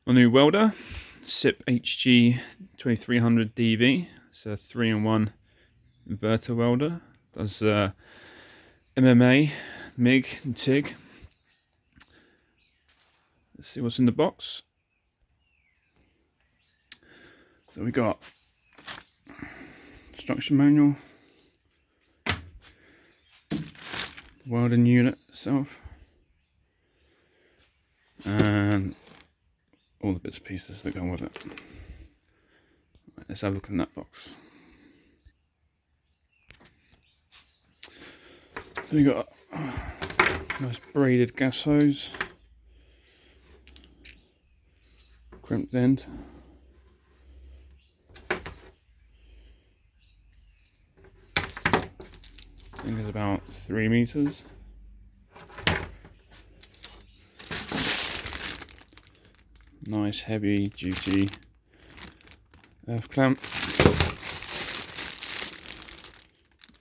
My new welder, SIP HG2300DV. It's a 3-in-1 inverter welder. Does MMA, MIG, and TIG. Let's see what's in the box. So we got instruction manual, welding unit itself, and all the bits and pieces that go with it. Let's have a look in that box. So we got a nice braided gas hose, crimped end, I think it's about 3 meters. Nice heavy duty earth clamp,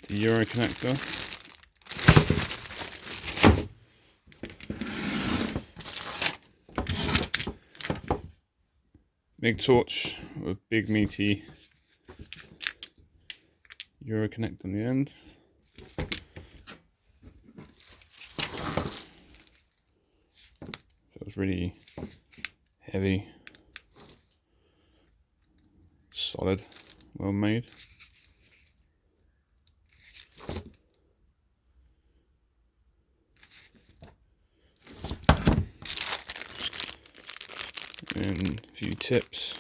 the Euro connector, big torch with big meaty Euro connector on the end. So it's really heavy, solid, well made. And a few tips.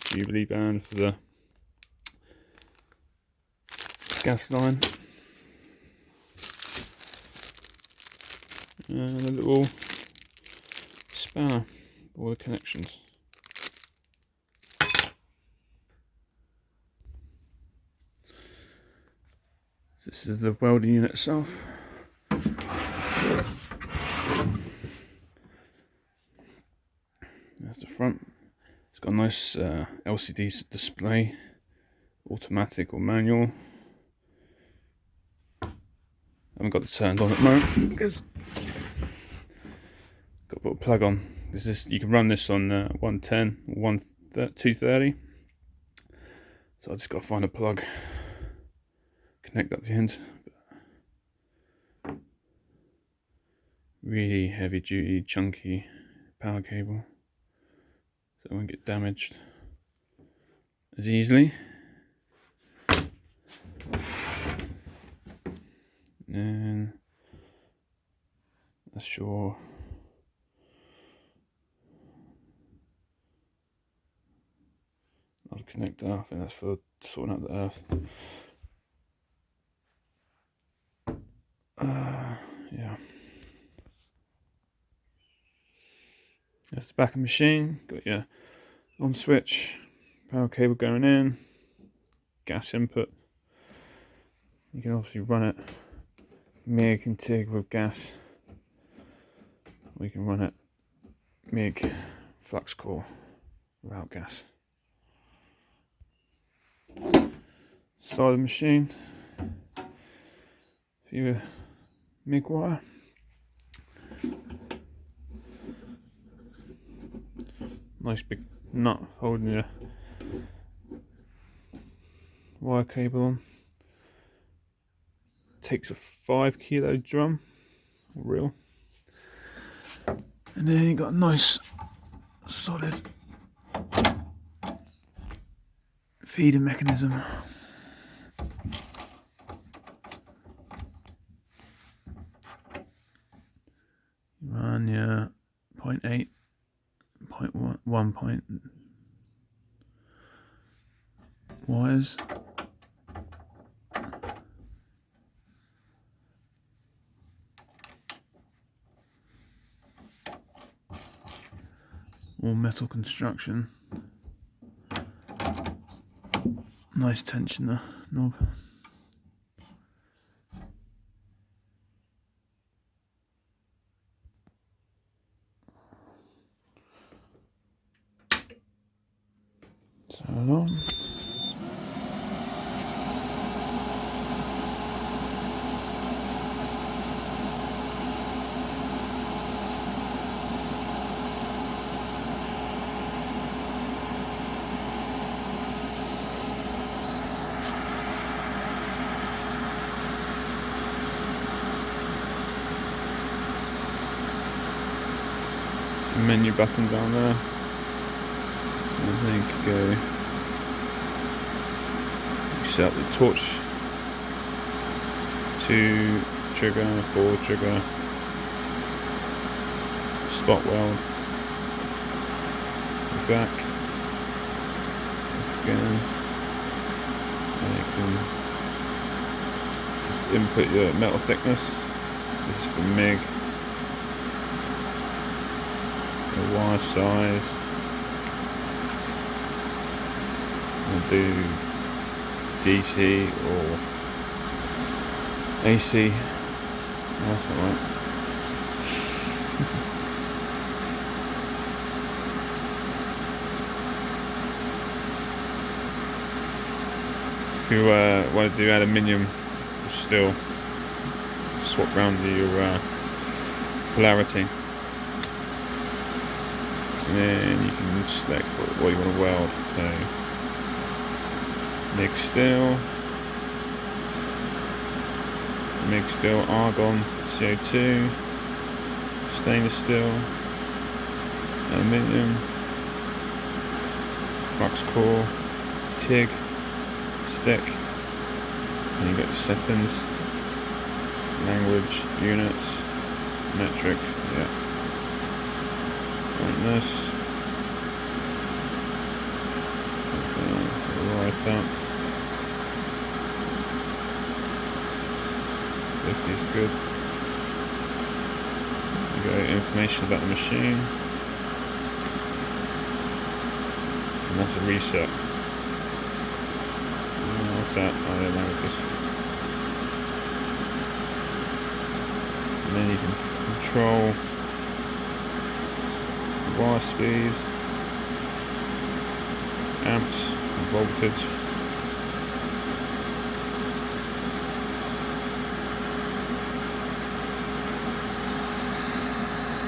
Jubilee band for the gas line. And a little spanner for all the connections. This is the welding unit itself. That's the front. It's got a nice LCD display, automatic or manual. I haven't got it turned on at the moment because got to put a plug on. This is, you can run this on 110 or 230. So I just got to find a plug, connect at the end. Really heavy duty, chunky power cable, so it won't get damaged as easily. And that's your another connector. I think that's for sorting out the earth. Yeah. That's the back of the machine. Got your on switch, power cable going in, gas input. You can obviously run it MIG and TIG with gas. We can run it MIG flux core without gas. Side of the machine, a few MIG wire. Nice big nut holding your wire cable on. Takes a 5 kilo drum, reel. And then you got a nice solid feeding mechanism. Run your 0.8, 0.1 point wires. All metal construction. Nice tensioner knob. Turn on. menu button down there. And then you can go set up the torch, 2 trigger, 4 trigger, spot weld, back again, and you can just input your metal thickness. This is for MIG, the wire size, we'll do DC or AC. That's not right. If you want to do aluminium or steel, swap round your polarity, and then you can select what you want to weld. So MIG steel, argon, CO2, stainless steel, aluminium, flux core, TIG, stick, and you get the settings, language, units, metric, yeah, like this, right up. 50 is good. You go information about the machine, and that's a reset. What's that? Oh, yeah, languages. And then you can control wire speed, amps, and voltage.